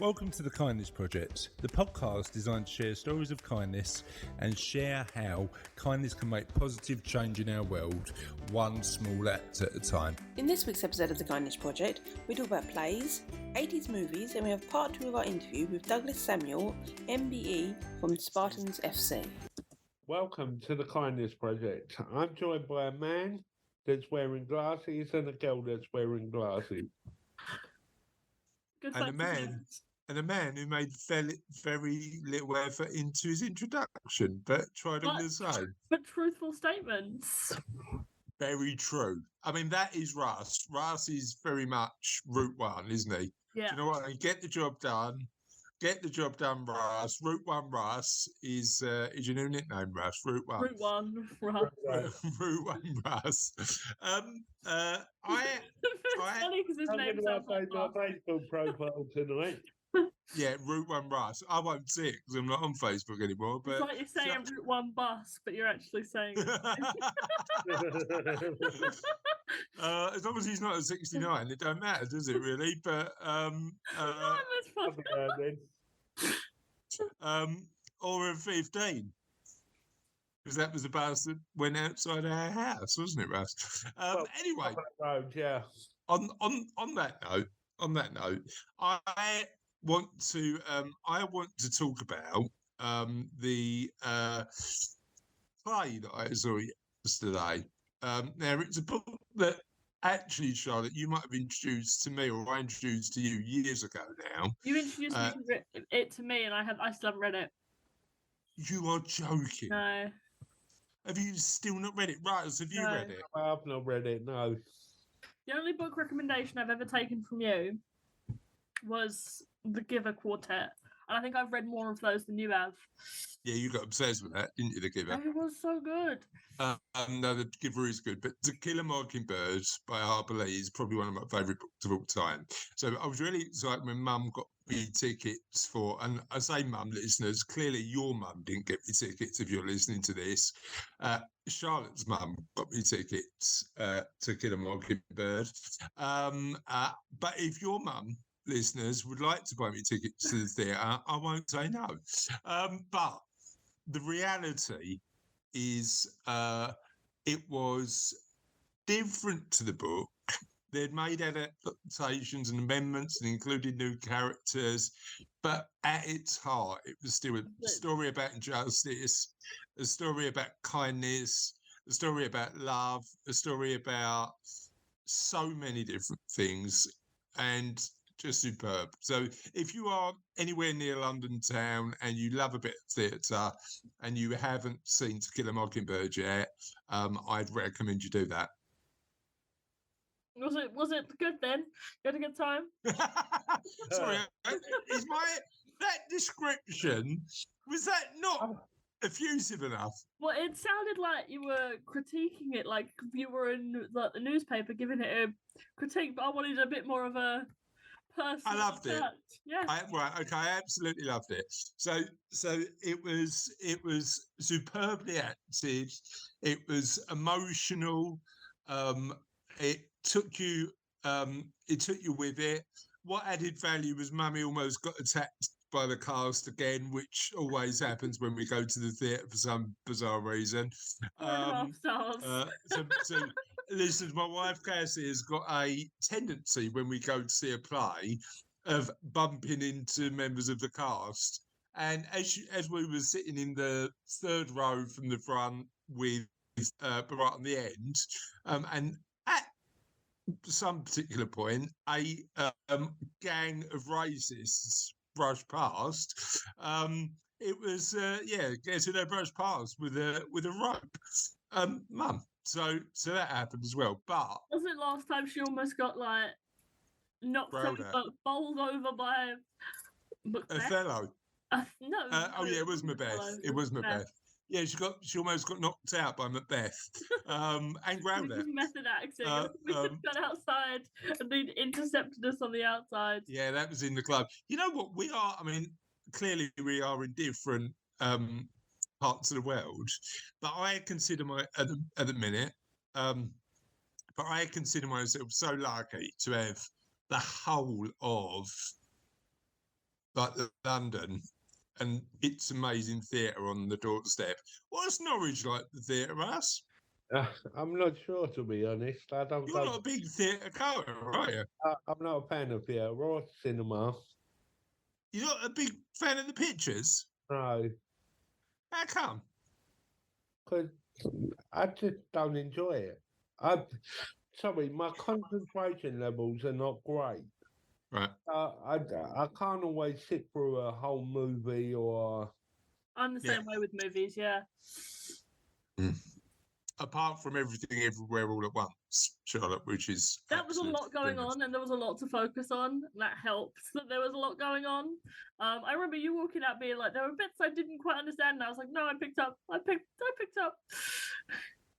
Welcome to the Kindness Project, the podcast designed to share stories of kindness and share how kindness can make positive change in our world, one small act at a time. In this week's episode of the Kindness Project, we talk about plays, 80s movies, and we have part 2 of our interview with Douglas Samuel MBE from Spartans FC. Welcome to the Kindness Project. I'm joined by a man that's wearing glasses and a girl that's wearing glasses. Good and a man who made very little effort into his introduction, but tried all the same. But truthful statements. Very true. I mean, that is Russ. Russ is very much Route 1, isn't he? Yeah. Do you know what I mean? Get the job done. Get the job done, Russ. Route 1 Russ is your new nickname, Russ. Route 1. Route 1 Russ. Route 1 Russ. It's funny because his name sounds like my Facebook profile tonight. Yeah, Route 1 Russ. I won't see it because I'm not on Facebook anymore. But it's like you're saying Route 1 bus, but you're actually saying as long as he's not at 69, it don't matter, does it really? But or at 15. Because that was the bus that went outside our house, wasn't it, Russ? Anyway, road, yeah. On that note, I want to talk about the play that I saw yesterday. Now it's a book that actually, Charlotte, you might have introduced to me, or I introduced to you years ago now. You introduced it to me, and I still haven't read it. You are joking. No. Have you still not read it? Right, have you read it? I've not read it, no. The only book recommendation I've ever taken from you was The Giver Quartet. And I think I've read more of those than you have. Yeah, you got obsessed with that, didn't you, The Giver? It was so good. No, The Giver is good, but To Kill a Mockingbird by Harper Lee is probably one of my favourite books of all time. So I was really excited when Mum got me tickets for, and I say Mum listeners, clearly your mum didn't get me tickets if you're listening to this. Charlotte's mum got me tickets to Kill a Mockingbird. But if your mum, listeners, would like to buy me tickets to the theatre, I won't say no. But the reality is it was different to the book. They'd made adaptations and amendments and included new characters, but at its heart, it was still a story about injustice, a story about kindness, a story about love, a story about so many different things, and just superb. So if you are anywhere near London town and you love a bit of theatre and you haven't seen To Kill a Mockingbird yet, I'd recommend you do that. Was it good then? You had a good time? Sorry, that description, was that not effusive enough? Well, it sounded like you were critiquing it, like you were in the newspaper giving it a critique, but I wanted a bit more of a personal I loved it. Yeah. I absolutely loved it. So it was superbly acted. It was emotional. It took you with it. What added value was Mummy almost got attacked by the cast again, which always happens when we go to the theatre for some bizarre reason. 4.5 stars. So listen, my wife Cassie has got a tendency when we go to see a play of bumping into members of the cast. And as we were sitting in the third row from the front with right on the end, and at some particular point, a gang of racists brushed past. It was they brushed past with a rope. Mum. So that happened as well. But wasn't it last time she almost got knocked over, bowled over by Macbeth? Othello. No. It was Macbeth. It was Macbeth. Yeah, she almost got knocked out by Macbeth. And Growler. Method acting. We got outside and they intercepted us on the outside. Yeah, that was in the club. You know what? We are, I mean, clearly we are in different parts of the world, but I consider at the minute, but I consider myself so lucky to have the whole of like London, and it's amazing theatre on the doorstep. What's Norwich like, the theatre, Russ? I'm not sure, to be honest. I don't You're go. not a big theatre goer, are you? I'm not a fan of theatre or cinema. You're not a big fan of the pictures? No, How come? because I just don't enjoy it. Sorry, my concentration levels are not great. Right. I can't always sit through a whole movie or. I'm the same way with movies, yeah. Apart from Everything Everywhere All at Once, Charlotte, which is That was a lot going on, and there was a lot to focus on. That helped that there was a lot going on. I remember you walking out being like, there were bits I didn't quite understand, and I was like, no, I picked up.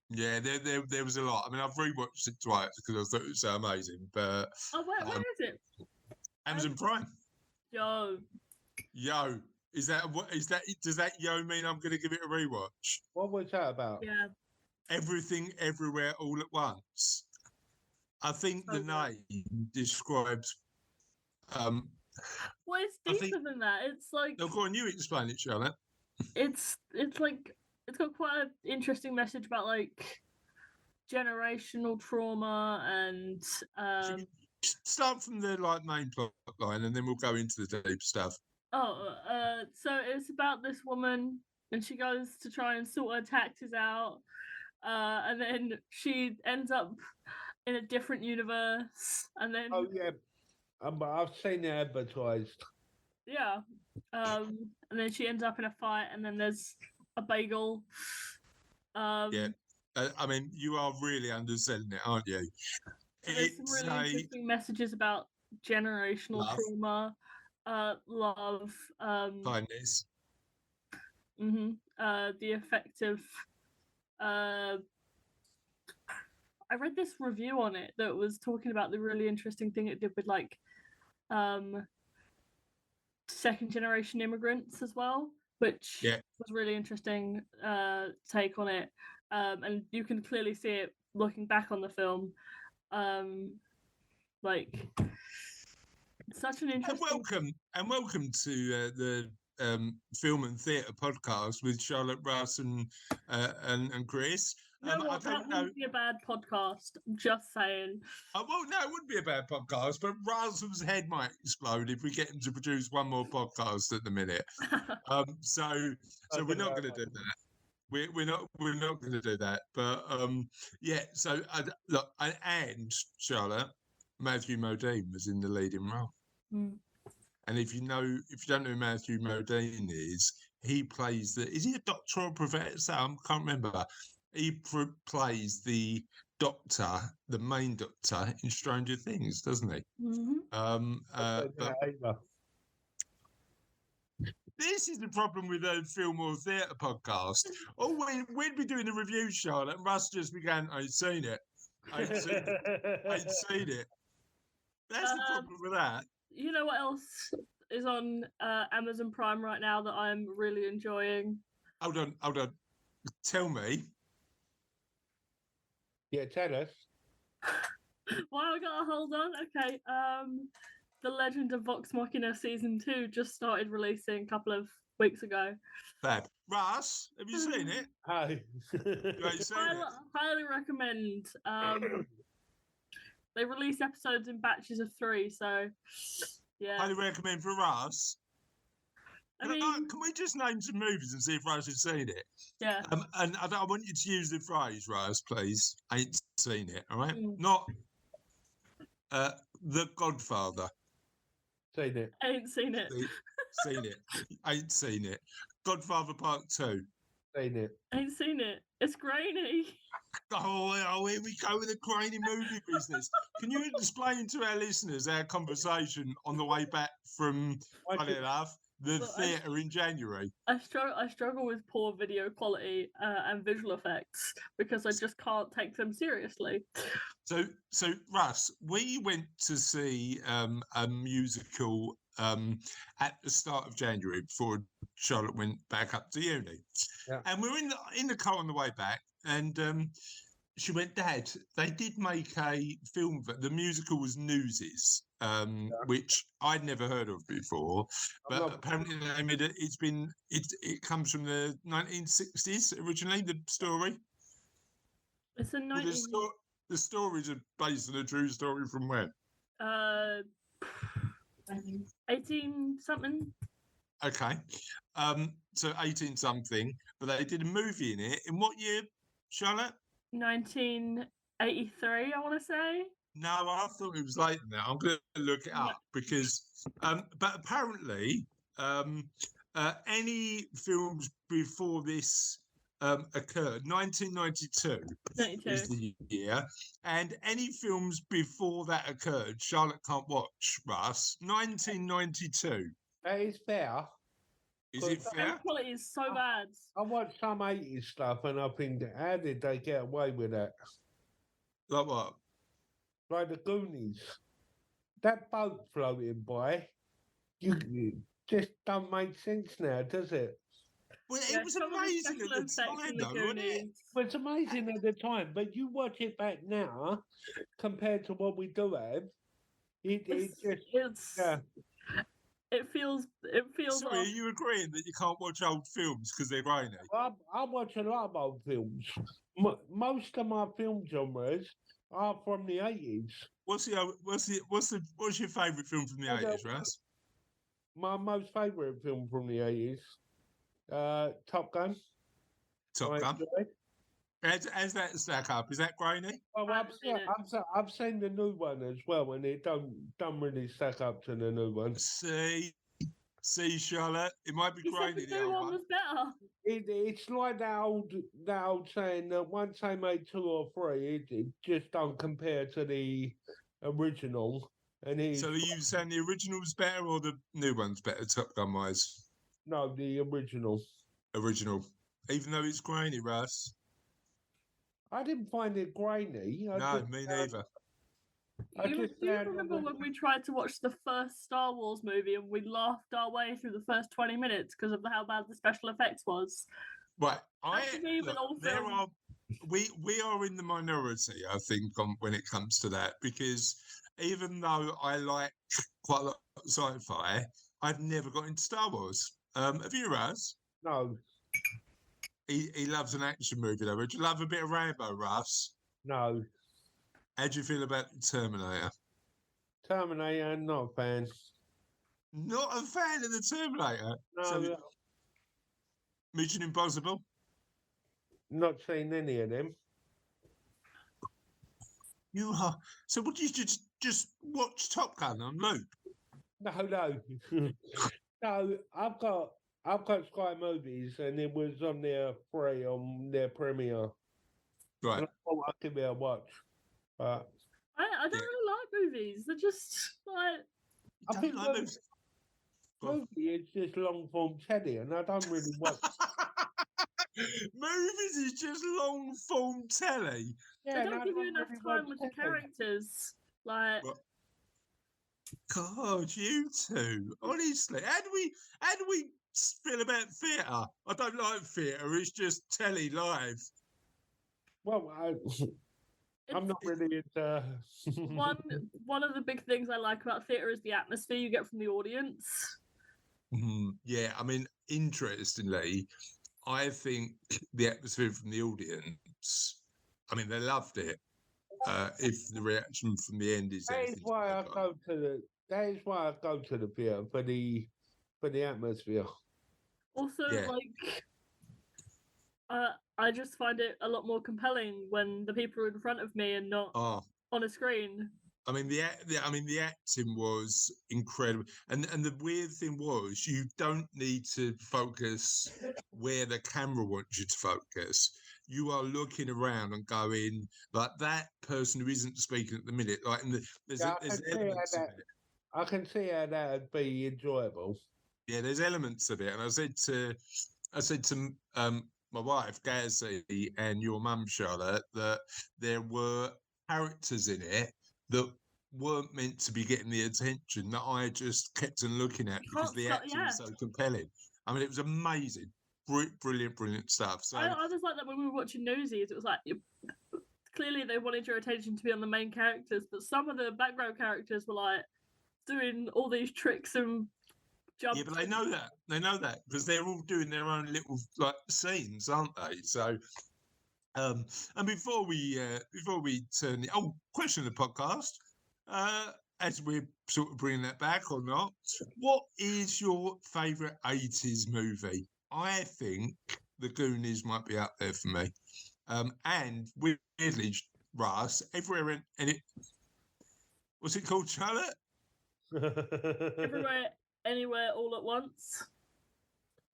Yeah, there was a lot. I mean, I've rewatched it twice because I thought it was so amazing. But Oh, where is it? Amazon Prime. Yo, is that what is that? Does that yo mean I'm going to give it a rewatch? What was that about? yeah. Everything Everywhere All at Once. I think the name describes. Well, it's I deeper think- than that. It's like Oh, go on, you explain it, Charlotte. it's like it's got quite an interesting message about like generational trauma and Start from the main plot line, and then we'll go into the deep stuff. so it's about this woman, and she goes to try and sort her taxes out, and then she ends up in a different universe, and then Oh yeah, I've seen it advertised. yeah, and then she ends up in a fight, and then there's a bagel. Yeah. I mean, you are really underselling it, aren't you? So there's some really interesting messages about generational Love. trauma, love, kindness. the effect of. I read this review on it that was talking about the really interesting thing it did with like second generation immigrants as well, which was really interesting take on it. And you can clearly see it looking back on the film. Like such an interesting And welcome to the film and theatre podcast with Charlotte, Russ, and Chris. You know what? That wouldn't be a bad podcast. I'm just saying. Well, no, it wouldn't be a bad podcast, but Russell's head might explode if we get him to produce one more podcast at the minute. So we're not going to do that. We're not going to do that. But yeah. So look, and Charlotte, Matthew Modine was in the leading role. And if you don't know who Matthew Modine is, he plays is he a doctor or professor? I can't remember. He plays the doctor, the main doctor in Stranger Things, doesn't he? But this is the problem with a film or theatre podcast. Oh, we'd be doing a review, Charlotte, and Russ just began, I ain't seen it. I ain't seen it. That's the problem with that. You know what else is on Amazon Prime right now that I'm really enjoying? Hold on. Tell me. Yeah, tell us. Why I gotta hold on? Okay. The Legend of Vox Machina season 2 just started releasing a couple of weeks ago. Fab. Russ, have you seen it? Hi. You ain't seen it? Highly recommend. They release episodes in batches of 3, so yeah. Highly recommend for Russ. I mean, can we just name some movies and see if Russ has seen it? Yeah. And I want you to use the phrase, Russ, please. I ain't seen it, all right? Mm. Not The Godfather. Seen it. I ain't seen it. Seen it. Ain't seen it. Godfather Part 2. Seen it. I ain't seen it. It's grainy. Oh, here we go with the grainy movie business. Can you explain to our listeners our conversation on the way back from, funny enough, the theatre in January? I struggle with poor video quality and visual effects because I just can't take them seriously. So Russ, we went to see a musical at the start of January before Charlotte went back up to uni, and we were in the car on the way back, and she went, Dad, they did make a film, the musical was Newsies, which I'd never heard of before, but apparently they made it. It comes from the 1960s originally, the story. It's a Well, the stories are based on a true story from when? 18 something. Okay. So 18 something, but they did a movie in it. In what year, Charlotte? 1983, I want to say. No, I thought it was later than that. I'm going to look it up because, but apparently, any films before this occurred, 1992 is the year, and any films before that occurred, Charlotte can't watch, Russ. 1992. That is fair. Is it The fair? quality is so bad. I watch some 80s stuff and I think, how did they get away with that? Like what? Like the Goonies. That boat floating by, you just don't make sense now, does it? Well, it was amazing at the time, though, wasn't it? Well, it's amazing at the time, but you watch it back now, compared to what we do have, it feels. Sorry, are you agreeing that you can't watch old films because they're grainy? I watch a lot of old films. Most of my film genres are from the 80s. What's your favourite film from the 80s, Russ? My most favourite film from the 80s, Top Gun. Top Gun. How's that stack up? Is that grainy? Well, I've seen the new one as well, and it don't really stack up to the new one. See, Charlotte, it might be grainy. The new one was better. It's like that old saying that once they made 2 or 3, it just don't compare to the original. So are you saying the original's better or the new one's better, Top Gun wise? No, the original. Original, even though it's grainy, Russ. I didn't find it grainy. No, me neither. Do you remember when we tried to watch the first Star Wars movie and we laughed our way through the first 20 minutes because of how bad the special effects was? Right, we are in the minority, I think, when it comes to that, because even though I like quite a lot of sci-fi, I've never got into Star Wars. Have you, Russ? No. He loves an action movie, though. Would you love a bit of Rambo, Russ? No. How do you feel about Terminator? Terminator, not a fan. Not a fan of the Terminator? No. Mission Impossible? Not seen any of them. You are. So would you just watch Top Gun on loop? No. No, I've got Sky Movies, and it was on their free on their premiere. Right. And I thought I'd give it a watch. But I don't really like movies. They're just like. I think movie is just long form telly, and I don't really watch. Movies is just long form telly. Yeah, they don't give you enough time with the characters. Like. What? God, you two. Honestly, how do we feel about theatre? I don't like theatre. It's just telly live. Well, I'm not really into. One of the big things I like about theatre is the atmosphere you get from the audience. Yeah, I mean, interestingly, I think the atmosphere from the audience, I mean, they loved it. If the reaction from the end is that is why I go to the theatre for the atmosphere. Also, I just find it a lot more compelling when the people are in front of me and not on a screen. I mean, the acting was incredible, and the weird thing was you don't need to focus where the camera wants you to focus. You are looking around and going like that person who isn't speaking at the minute. Like, there's elements of it. I can see how that would be enjoyable. Yeah, there's elements of it, and I said to my wife Gazzy and your mum Charlotte that there were characters in it that weren't meant to be getting the attention that I just kept on looking at because the acting was so compelling. I mean, it was amazing. Brilliant stuff. So I was like that when we were watching Newsies. It was like clearly they wanted your attention to be on the main characters, but some of the background characters were like doing all these tricks and jumps. Yeah, but they know that. They know that because they're all doing their own little like scenes, aren't they? So, and before we turn the question of the podcast, as we're sort of bringing that back or not, what is your favourite 80s movie? I think The Goonies might be up there for me. And weirdly, Russ, everywhere in it, what's it called, Charlotte? Everywhere, anywhere, all at once.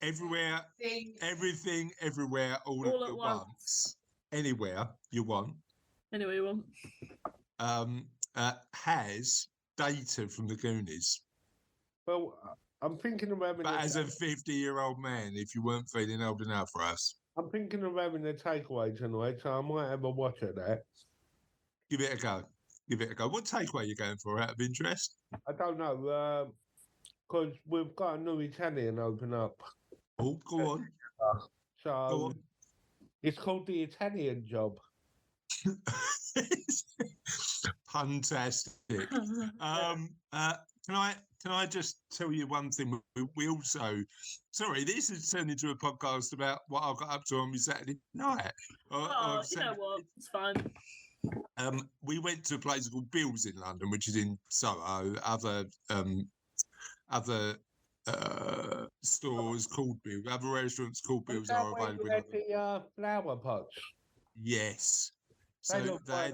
Everywhere, everything, everywhere, all at once. Anywhere you want. Anywhere you want. Has data from the Goonies. Well, I'm thinking of having. But as a 50-year-old man, if you weren't feeling old enough for us, I'm thinking of having a takeaway tonight, so I might have a watch at that. give it a go. Give it a go. What takeaway are you going for, out of interest? I don't know, because we've got a new Italian open up. Oh, go on. So Go on. It's called The Italian Job. Fantastic. Can I just tell you one thing? We also, sorry, this has turned into a podcast about what I got up to on my Saturday night. You know what? It's fine. We went to a place called Bill's in London, which is in Soho. Other stores called Bill, other restaurants called Bill's are available. The flower pots. Yes. So they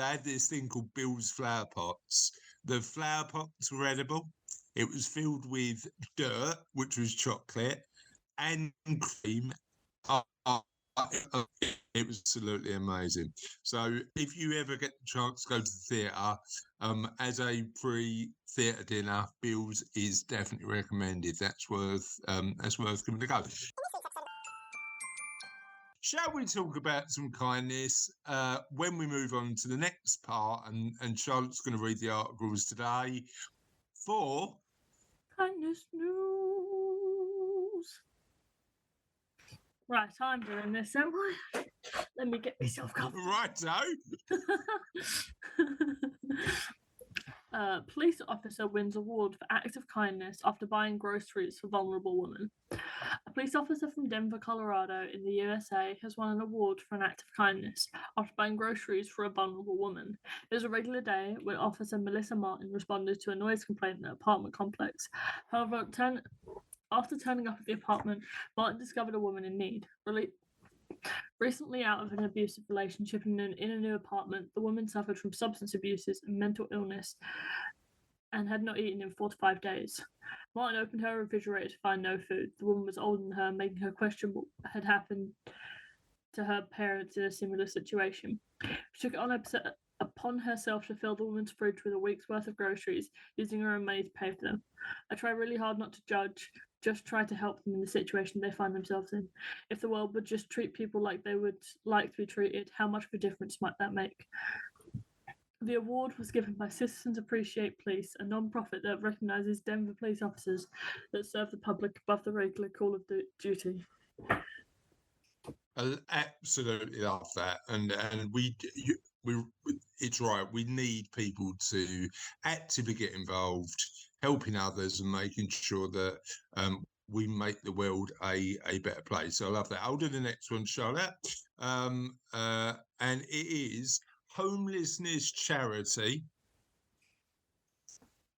had this thing called Bill's flower pots. The flower pots were edible. It was filled with dirt, which was chocolate, and cream. It was absolutely amazing. So if you ever get the chance to go to the theatre, as a pre-theatre dinner, Bill's is definitely recommended. That's worth giving it a go. Shall we talk about some kindness when we move on to the next part? And Charlotte's going to read the articles today for Kindness News. Right, I'm doing this, am I? Let me get myself comfortable. Righto. Police officer wins award for act of kindness after buying groceries for vulnerable woman. A police officer from Denver, Colorado in the USA has won an award for an act of kindness after buying groceries for a vulnerable woman. It was a regular day when Officer Melissa Martin responded to a noise complaint in an apartment complex. However, after turning up at the apartment, Martin discovered a woman in need. Recently out of an abusive relationship in a new apartment, the woman suffered from substance abuses and mental illness and had not eaten in 4 to 5 days. Martin opened her refrigerator to find no food. The woman was older than her, making her question what had happened to her parents in a similar situation. She took it upon herself to fill the woman's fridge with a week's worth of groceries, using her own money to pay for them. I try really hard not to judge, just try to help them in the situation they find themselves in. If the world would just treat people like they would like to be treated, how much of a difference might that make? The award was given by Citizens Appreciate Police, a non-profit that recognises Denver police officers that serve the public above the regular call of duty. I absolutely love that, and it's right. We need people to actively get involved, helping others, and making sure that we make the world a better place. So I love that. I'll do the next one, Charlotte, and it is homelessness charity.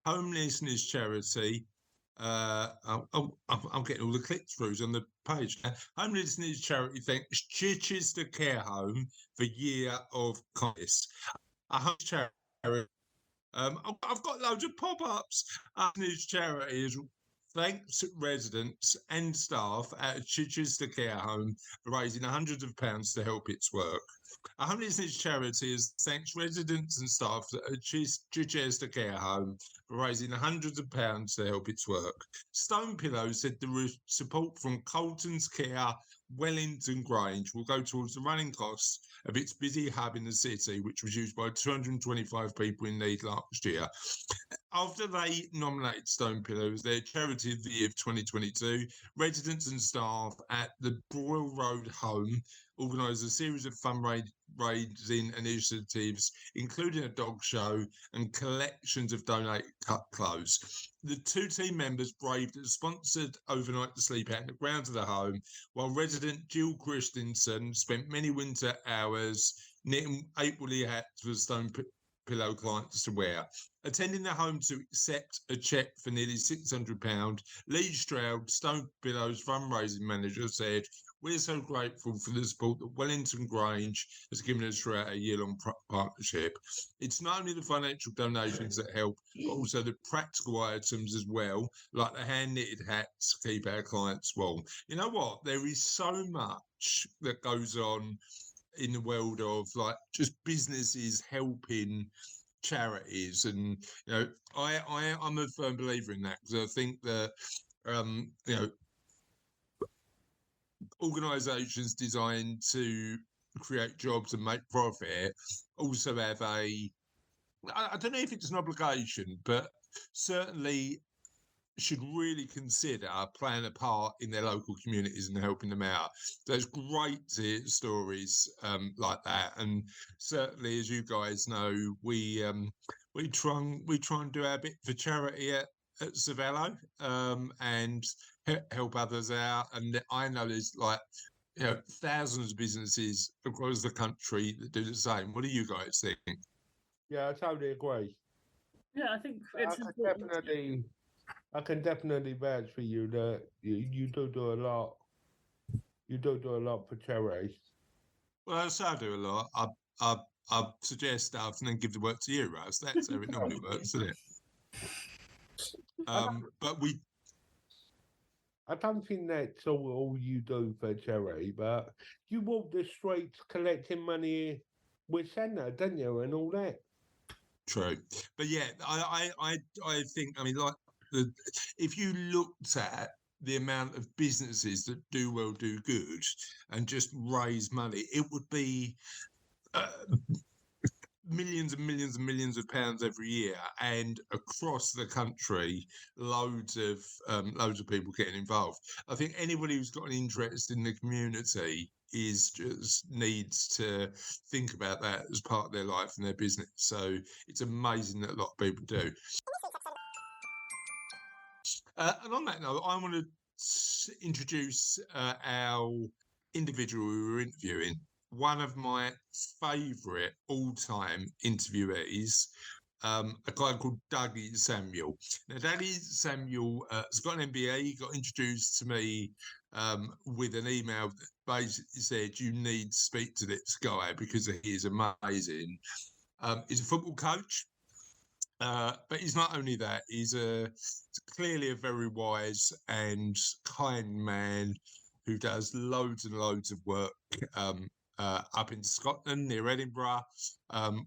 Homelessness charity. I'm getting all the click-throughs on the page now. Homelessness charity thanks Chichester Care Home for Year of Kindness. A home charity. I've got loads of pop-ups. Homelessness charity is thanks residents and staff at Chichester Care Home for raising hundreds of pounds to help its work. A homelessness charity is thanks residents and staff at Chichester Care Home for raising hundreds of pounds to help its work. Stone Pillow said the support from Colton's Care, Wellington Grange will go towards the running costs of its busy hub in the city, which was used by 225 people in need last year. After they nominated Stone Pillow as their Charity of the Year of 2022, residents and staff at the Broyle Road Home organised a series of fundraising initiatives, including a dog show and collections of donated cut clothes. The two team members braved a sponsored overnight sleep out in the grounds of the home, while resident Jill Christensen spent many winter hours knitting 8 woolly hats for Stone Pillow clients to wear. Attending the home to accept a cheque for nearly £600, Lee Stroud, Stone Pillow's fundraising manager, said, "We're so grateful for the support that Wellington Grange has given us throughout a year-long partnership. It's not only the financial donations that help, but also the practical items as well, like the hand-knitted hats to keep our clients warm." You know what? There is so much that goes on in the world of like just businesses helping charities, and I'm a firm believer in that, because I think that organizations designed to create jobs and make profit also have I don't know if it's an obligation, but certainly should really consider playing a part in their local communities and helping them out. So it's great to hear stories like that, and certainly, as you guys know, we try and do our bit for charity at Savello, and help others out. And I know there's thousands of businesses across the country that do the same. What do you guys think? Yeah, I totally agree. Yeah, I think it's important. I can definitely vouch for you that you do a lot. You do a lot for charity. Well, I do a lot. I suggest stuff and then give the work to you, Russ. That's how it normally works, isn't it? But I don't think that's all you do for charity, but you walk the streets collecting money with Santa, don't you, and all that. True, but yeah, I think, I mean, like, if you looked at the amount of businesses that do well, do good, and just raise money, it would be millions and millions and millions of pounds every year, and across the country, loads of people getting involved. I think anybody who's got an interest in the community just needs to think about that as part of their life and their business. So it's amazing that a lot of people do. And on that note, I want to introduce our individual we were interviewing. One of my favourite all-time interviewees, a guy called Douglas Samuel. Now, Douglas Samuel has got an MBE. He got introduced to me with an email that basically said, "You need to speak to this guy because he is amazing." He's a football coach. But he's not only that, he's clearly a very wise and kind man who does loads and loads of work up in Scotland, near Edinburgh,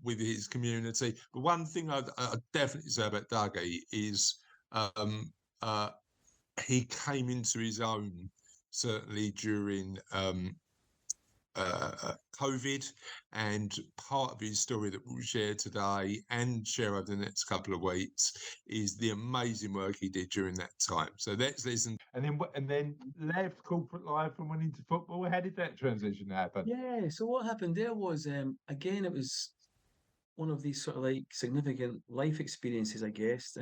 with his community. But one thing I'd definitely say about Dougie is he came into his own, certainly during COVID, and part of his story that we'll share today and share over the next couple of weeks is the amazing work he did during that time. So let's listen. And then left corporate life and went into football. How did that transition happen? Yeah, so what happened there was, again, it was one of these sort of like significant life experiences, I guess.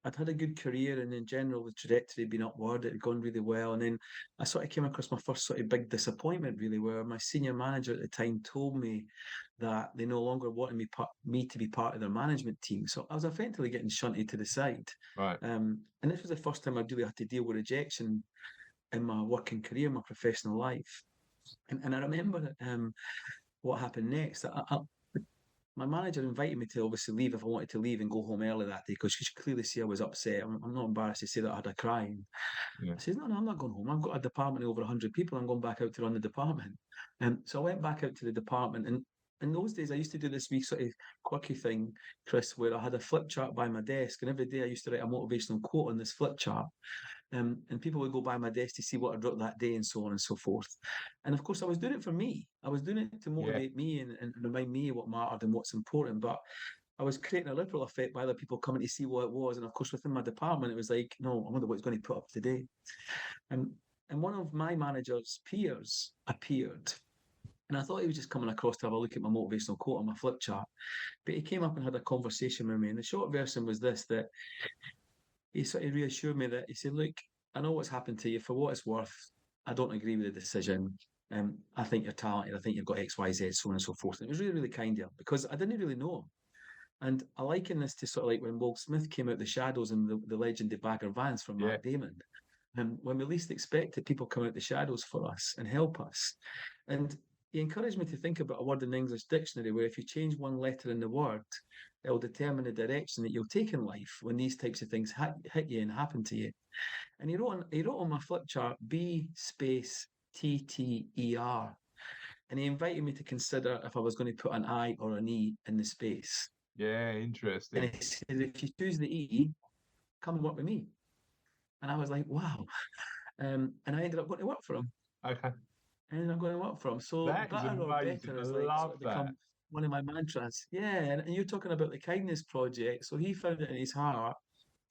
I'd had a good career, and in general, the trajectory had been upward. It had gone really well. And then I sort of came across my first sort of big disappointment, really, where my senior manager at the time told me that they no longer wanted me to be part of their management team. So I was effectively getting shunted to the side. Right. And this was the first time I really had to deal with rejection in my working career, my professional life. And I remember what happened next. My manager invited me to obviously leave if I wanted to leave and go home early that day, because she could clearly see I was upset. I'm not embarrassed to say that I had a cry. Yeah. I said, no, I'm not going home. I've got a department of over 100 people. I'm going back out to run the department. So I went back out to the department. And in those days, I used to do this wee sort of quirky thing, Chris, where I had a flip chart by my desk. And every day I used to write a motivational quote on this flip chart. And people would go by my desk to see what I'd wrote that day and so on and so forth. And of course, I was doing it for me. I was doing it to motivate me and remind me what mattered and what's important. But I was creating a ripple effect by other people coming to see what it was. And of course, within my department, it was like, no, I wonder what he's going to put up today. And one of my manager's peers appeared And I thought he was just coming across to have a look at my motivational quote on my flip chart. But he came up and had a conversation with me. And the short version was this, that he sort of reassured me that he said, look, I know what's happened to you. For what it's worth, I don't agree with the decision. I think you're talented. I think you've got X, Y, Z, so on and so forth. And it was really, really kind of him because I didn't really know him. And I liken this to sort of like when Will Smith came out the shadows in the legendary Bagger Vance from Matt Damon. And when we least expect it, people come out the shadows for us and help us. And he encouraged me to think about a word in the English dictionary where if you change one letter in the word, it will determine the direction that you'll take in life when these types of things hit you and happen to you. And he wrote on my flip chart, B space TTER. And he invited me to consider if I was going to put an I or an E in the space. Yeah, interesting. And he said, if you choose the E, come and work with me. And I was like, wow. And I ended up going to work for him. Okay. I ended up going to work for him. So That is better or amazing. better I has like love sort of become that. one of my mantras. Yeah, and you're talking about the kindness project. So he found it in his heart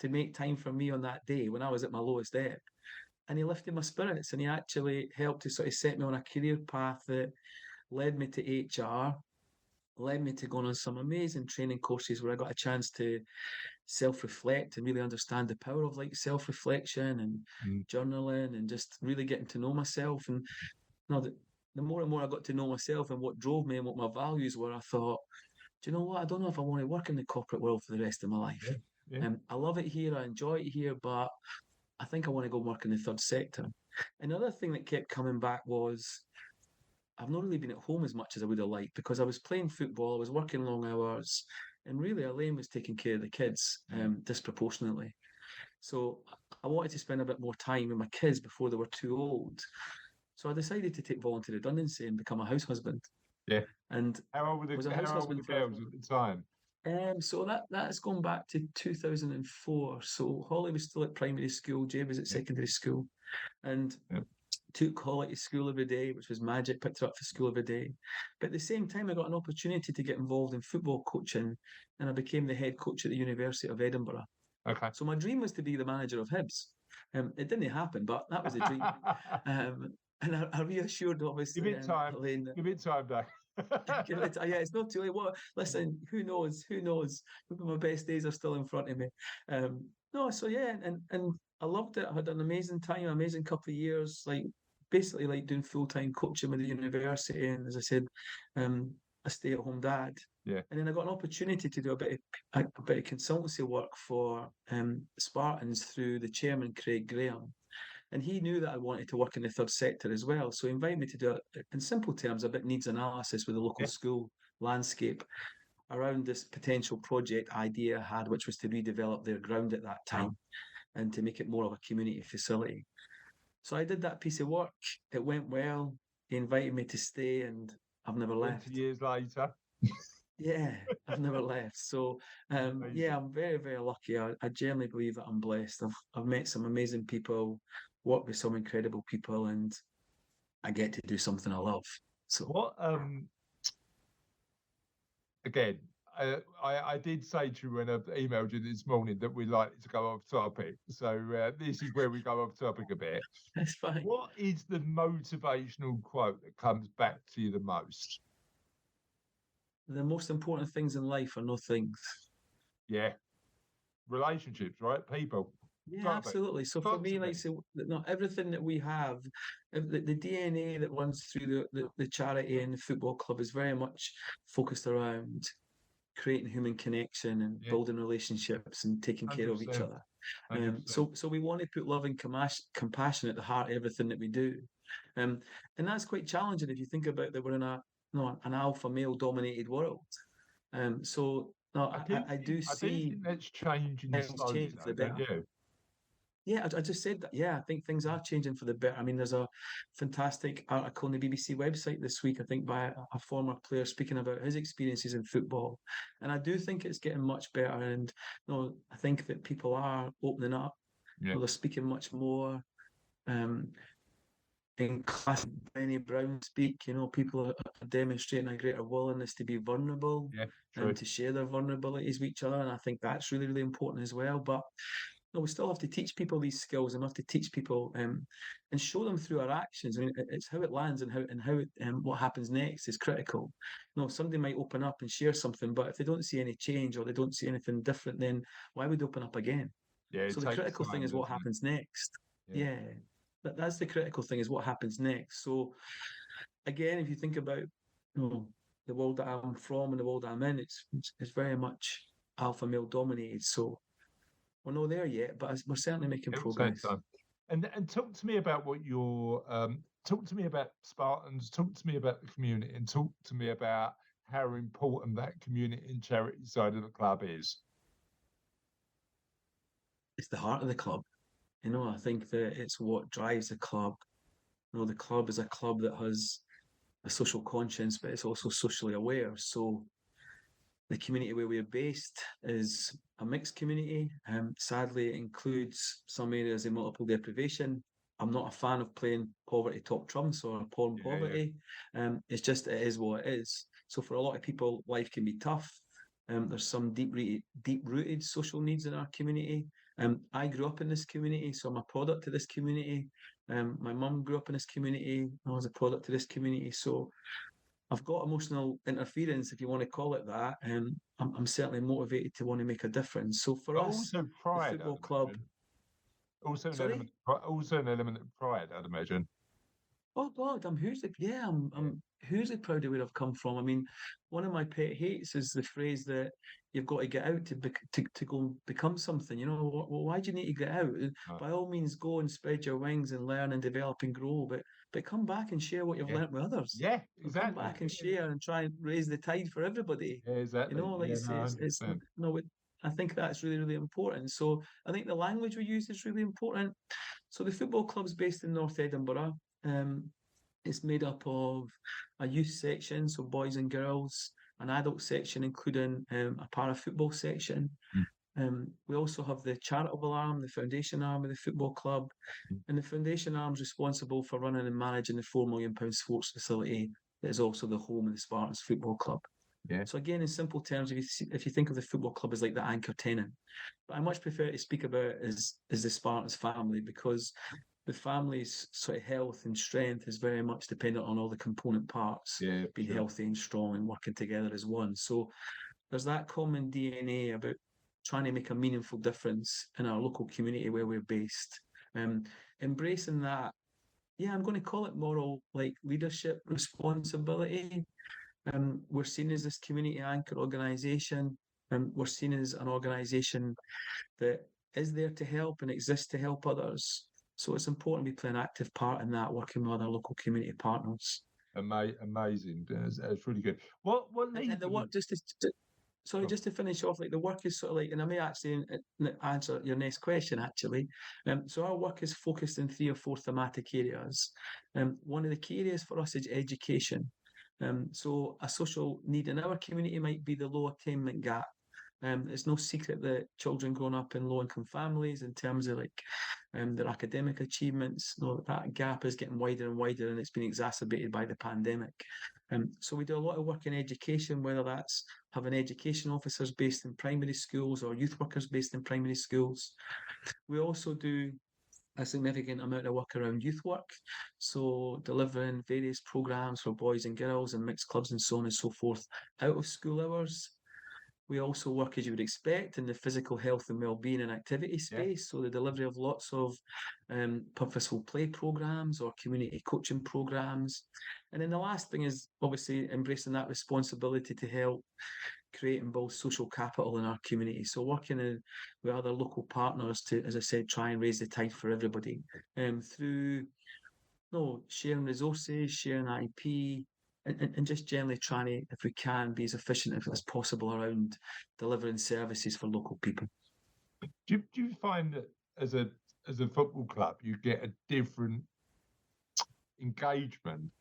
to make time for me on that day when I was at my lowest ebb. And he lifted my spirits and he actually helped to sort of set me on a career path that led me to HR, led me to going on some amazing training courses where I got a chance to self-reflect and really understand the power of like self-reflection and journaling and just really getting to know myself. And you know, the more and more I got to know myself and what drove me and what my values were, I thought, do you know what? I don't know if I want to work in the corporate world for the rest of my life. Yeah. I love it here. I enjoy it here, but I think I want to go work in the third sector. Another thing that kept coming back was I've not really been at home as much as I would have liked because I was playing football, I was working long hours, and really Elaine was taking care of the kids disproportionately. So I wanted to spend a bit more time with my kids before they were too old. So I decided to take voluntary redundancy and become a house husband. Yeah. And how old were the was a house husband for girls at the time? So that's gone back to 2004. So Holly was still at primary school, Jay was at secondary school, and took Holly to school every day, which was magic, picked her up for school every day. But at the same time, I got an opportunity to get involved in football coaching, and I became the head coach at the University of Edinburgh. Okay. So my dream was to be the manager of Hibs. It didn't happen, but that was a dream. And I reassured, obviously, Give it time. Elaine, Give it time, Doug. yeah, it's not too late. Well, listen, who knows? Maybe my best days are still in front of me. No, so yeah, and I loved it. I had an amazing time, amazing couple of years, like basically like doing full-time coaching with the university, and as I said, a stay-at-home dad. Yeah. And then I got an opportunity to do a bit of consultancy work for Spartans through the chairman, Craig Graham. And he knew that I wanted to work in the third sector as well. So he invited me to do, in simple terms, a bit needs analysis with the local school landscape around this potential project idea I had, which was to redevelop their ground at that time and to make it more of a community facility. So I did that piece of work. It went well. He invited me to stay and I've never left. 20 years later. Yeah, I've never left. So, yeah, I'm very, very lucky. I genuinely believe that I'm blessed. I've met some amazing people, worked with some incredible people, and I get to do something I love. So, what? Again, I did say to you when I emailed you this morning that we'd like to go off topic. So this is where we go off topic a bit. That's fine. What is the motivational quote that comes back to you the most? The most important things in life are no things. Yeah. Relationships, right? People. Yeah, absolutely. So for me, like, so, not everything that we have, the DNA that runs through the charity and the football club is very much focused around creating human connection and building relationships and taking care of each other. So we want to put love and compassion at the heart of everything that we do. And that's quite challenging if you think about that we're in an alpha male dominated world. So no, I do see that's changing slowly, for the better. Yeah, I just said that. Yeah, I think things are changing for the better. I mean, there's a fantastic article on the BBC website this week, I think, by a former player speaking about his experiences in football. And I do think it's getting much better. And I think that people are opening up. Yeah. They're speaking much more. In classic Benny Brown speak, people are demonstrating a greater willingness to be vulnerable and to share their vulnerabilities with each other. And I think that's really, really important as well. But no, we still have to teach people these skills, and we have to teach people and show them through our actions. I mean, it's how it lands and how what happens next is critical. Somebody might open up and share something, but if they don't see any change or they don't see anything different, then why would they open up again? Yeah. So the critical thing is what happens next. Yeah. That's the critical thing, is what happens next. So again, if you think about the world that I'm from and the world that I'm in, it's very much alpha male dominated. So we're not there yet, but we're certainly making progress. And talk to me about what your talk to me about Spartans, talk to me about the community, and talk to me about how important that community and charity side of the club is. It's the heart of the club. I think that it's what drives the club. The club is a club that has a social conscience, but it's also socially aware. So the community where we're based is a mixed community. Sadly, it includes some areas of multiple deprivation. I'm not a fan of playing poverty top trumps or porn poverty. It's just, it is what it is. So for a lot of people, life can be tough. There's some deep-rooted social needs in our community. I grew up in this community, so I'm a product of this community. My mum grew up in this community. I was a product of this community. So I've got emotional interference, if you want to call it that. I'm certainly motivated to want to make a difference. So for us, also pride, the football club. Also an element of pride, I'd imagine. Oh God, I'm hugely proud of where I've come from. I mean, one of my pet hates is the phrase that you've got to get out to go and become something. Well, why do you need to get out? By all means, go and spread your wings and learn and develop and grow. But come back and share what you've learnt with others. Yeah, exactly. Come back and share and try and raise the tide for everybody. Yeah, exactly. I think that's really, really important. So I think the language we use is really important. So the football club's based in North Edinburgh. It's made up of a youth section, so boys and girls, an adult section, including a para-football section. We also have the charitable arm, the foundation arm of the football club, and the foundation arm is responsible for running and managing the £4 million sports facility that is also the home of the Spartans Football Club. Yeah. So again, in simple terms, if you think of the football club as like the anchor tenant, but I much prefer to speak about it as the Spartans family, because the family's sort of health and strength is very much dependent on all the component parts being healthy and strong and working together as one. So there's that common DNA about trying to make a meaningful difference in our local community where we're based. Embracing that, I'm going to call it moral leadership responsibility. We're seen as this community anchor organisation, and we're seen as an organisation that is there to help and exists to help others. So it's important we play an active part in that, working with other local community partners. Amazing. It's really good. What and the work, just to finish off, the work is sort of and I may actually answer your next question actually. So our work is focused in 3 or 4 thematic areas. One of the key areas for us is education. So a social need in our community might be the low attainment gap. It's no secret that children growing up in low-income families, in terms of their academic achievements, that gap is getting wider and wider, and it's been exacerbated by the pandemic. So we do a lot of work in education, whether that's having education officers based in primary schools or youth workers based in primary schools. We also do a significant amount of work around youth work, so delivering various programs for boys and girls and mixed clubs and so on and so forth out of school hours. We also work, as you would expect, in the physical health and well-being and activity space, so the delivery of lots of purposeful play programs or community coaching programs. And then the last thing is obviously embracing that responsibility to help create and build social capital in our community. So working with other local partners to, as I said, try and raise the tide for everybody through sharing resources, sharing IP, and just generally trying to, if we can, be as efficient as possible around delivering services for local people. Do you find that as a football club you get a different engagement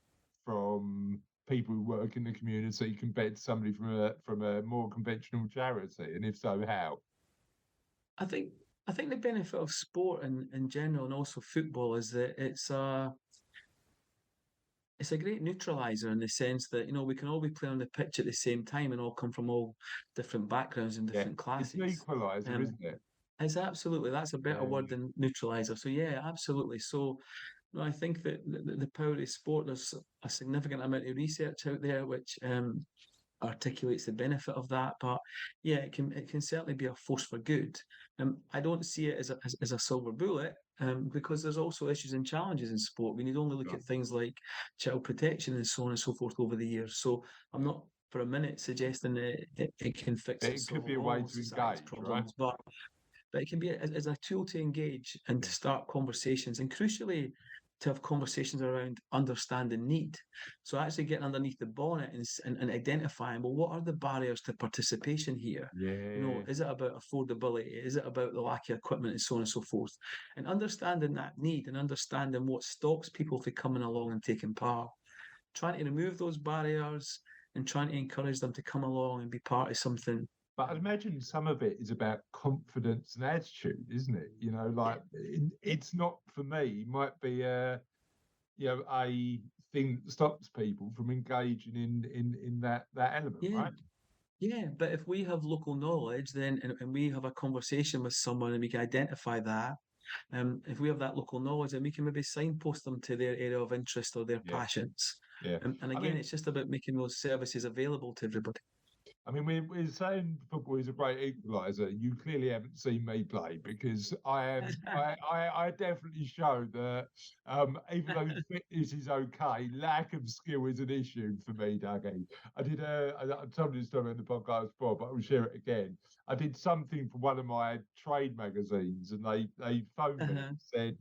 from people who work in the community compared to somebody from a more conventional charity, and if so, how? I think the benefit of sport in general, and also football, is that it's a great neutralizer in the sense that we can all be playing on the pitch at the same time and all come from all different backgrounds and different classes. It's an equalizer, isn't it? It's absolutely, that's a better word than neutralizer. So yeah, absolutely. So no, I think that the power of sport, there's a significant amount of research out there which articulates the benefit of that. But yeah, it can certainly be a force for good. I don't see it as a silver bullet. Because there's also issues and challenges in sport. We need only look at things like child protection and so on and so forth over the years. So I'm not for a minute suggesting that it can fix It could be a way to engage, problems, but it can be as a tool to engage and to start conversations, and crucially, to have conversations around understanding need. So actually getting underneath the bonnet and identifying, well, what are the barriers to participation here? Yeah. Is it about affordability? Is it about the lack of equipment and so on and so forth? And understanding that need and understanding what stops people from coming along and taking part. Trying to remove those barriers and trying to encourage them to come along and be part of something. But I imagine some of it is about confidence and attitude, isn't it? It's not for me. Might be a thing that stops people from engaging in that element, right? Yeah, but if we have local knowledge, then and we have a conversation with someone and we can identify that. If we have that local knowledge, then we can maybe signpost them to their area of interest or their passions. Yeah. And again, it's just about making those services available to everybody. I mean, we're saying football is a great equaliser. You clearly haven't seen me play, because I definitely show that even though fitness is okay, lack of skill is an issue for me, Dougie. I told you this story on the podcast before, but I'll share it again. I did something for one of my trade magazines, and they phoned me and said,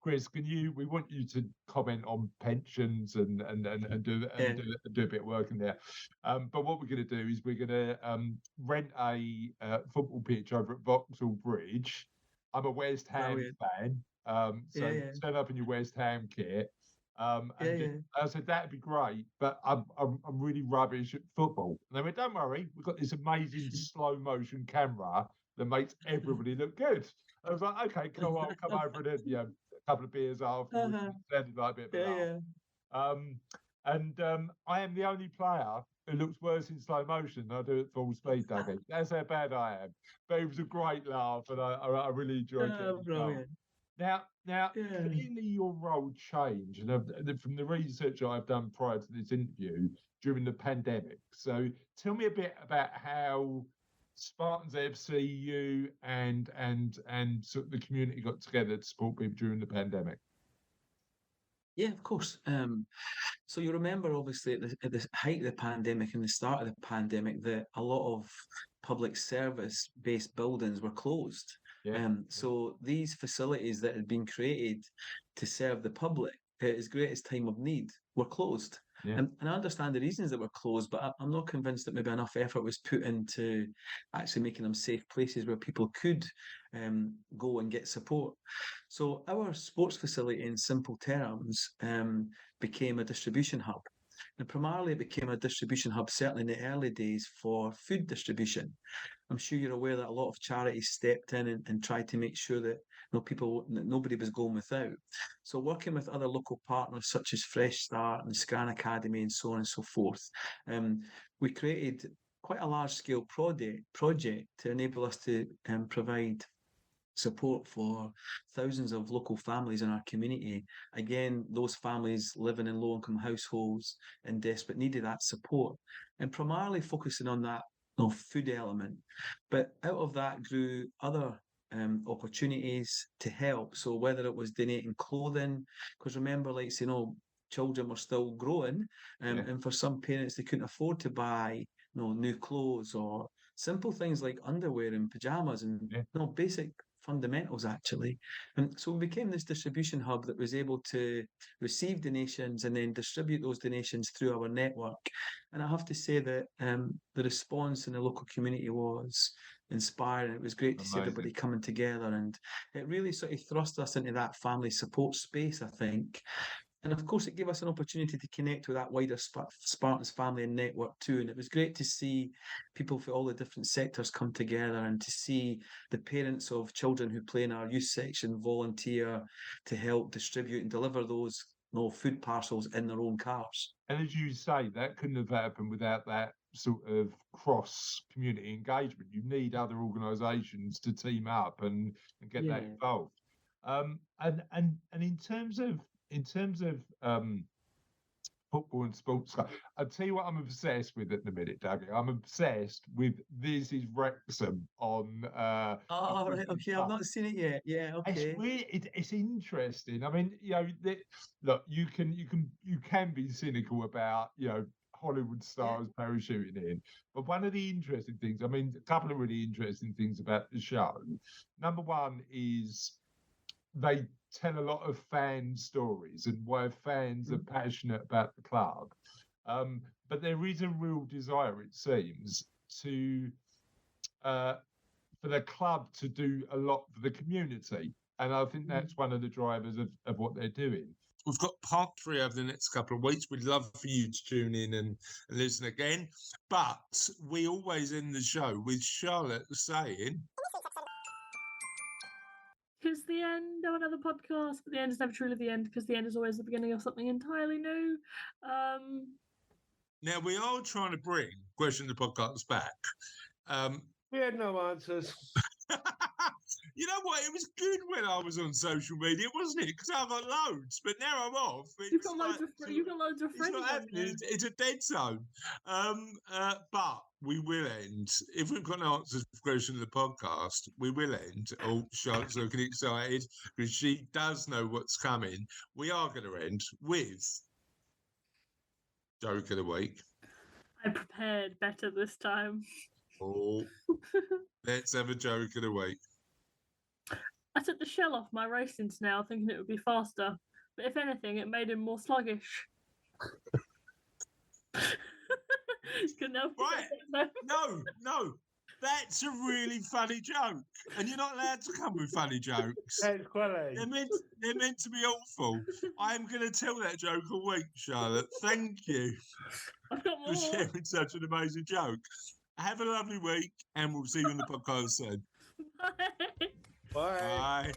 Chris, we want you to comment on pensions and do a bit of work in there. But what we're going to do is we're going to rent a football pitch over at Vauxhall Bridge. I'm a West Ham fan, turn up in your West Ham kit. I said that'd be great, but I'm really rubbish at football. And they went, don't worry, we've got this amazing slow motion camera that makes everybody look good. I was like, okay, cool, I'll come over and a couple of beers afterwards. Sounded like a bit of a laugh. I am the only player who looks worse in slow motion than I do at full speed, Dougie. That's how bad I am. But it was a great laugh, and I really enjoyed it. Brilliant. Now, clearly your role changed, and from the research I've done prior to this interview, during the pandemic. So tell me a bit about how Spartans FC, you and sort of the community got together to support people during the pandemic. Yeah, of course. So you remember, obviously, at the height of the pandemic and the start of the pandemic, that a lot of public service-based buildings were closed. So these facilities that had been created to serve the public at its greatest time of need were closed. And I understand the reasons that were closed, but I'm not convinced that maybe enough effort was put into actually making them safe places where people could go and get support. So our sports facility, in simple terms, became a distribution hub. And primarily it became a distribution hub, certainly in the early days, for food distribution. I'm sure you're aware that a lot of charities stepped in and tried to make sure that nobody was going without. So working with other local partners such as Fresh Start and Scran Academy and so on and so forth, we created quite a large-scale project to enable us to provide support for thousands of local families in our community. Again, those families living in low-income households in desperate need of that support, and primarily focusing on that food element. But out of that grew other opportunities to help. So whether it was donating clothing, because remember, children were still growing, and for some parents they couldn't afford to buy new clothes, or simple things like underwear and pajamas and basic fundamentals, actually. And so we became this distribution hub that was able to receive donations and then distribute those donations through our network. And I have to say that the response in the local community was inspiring. It was great to see everybody coming together, and it really sort of thrust us into that family support space, I think. And of course, it gave us an opportunity to connect with that wider Spartans family and network too. And it was great to see people from all the different sectors come together, and to see the parents of children who play in our youth section volunteer to help distribute and deliver those food parcels in their own cars. And as you say, that couldn't have happened without that sort of cross community engagement. You need other organisations to team up and get that involved. And in terms of football and sports, I'll tell you what I'm obsessed with at the minute, Dougie. I'm obsessed with This Is Wrexham on. Oh, right, okay. I've not seen it yet. Yeah, okay. It's weird. It's interesting. I mean, look, you can be cynical about Hollywood stars parachuting in, but one of the interesting things, I mean, a couple of really interesting things about the show. Number one is they tell a lot of fan stories and why fans are passionate about the club. But there is a real desire, it seems, for the club to do a lot for the community. And I think that's one of the drivers of what they're doing. We've got part 3 over the next couple of weeks. We'd love for you to tune in and listen again. But we always end the show with Charlotte saying... Because the end of another podcast, but the end is never truly the end, because the end is always the beginning of something entirely new. Now, we are trying to bring Question the Podcast back. We had no answers. You know what? It was good when I was on social media, wasn't it? Because I got loads, but now I'm off. You've got loads of friends. It's not happening. It's a dead zone. But we will end. If we've got an answer to the question of the podcast, we will end. Oh, Charlotte's looking excited because she does know what's coming. We are going to end with Joke of the Week. I prepared better this time. Oh, let's have a Joke of the Week. I took the shell off my racing snail thinking it would be faster, but if anything, it made him more sluggish. Right. No. That's a really funny joke. And you're not allowed to come with funny jokes. That's quality. They're meant to be awful. I'm going to tell that joke all week, Charlotte. Thank you I've got more. for sharing such an amazing joke. Have a lovely week, and we'll see you on the podcast soon. Bye. Bye. Bye.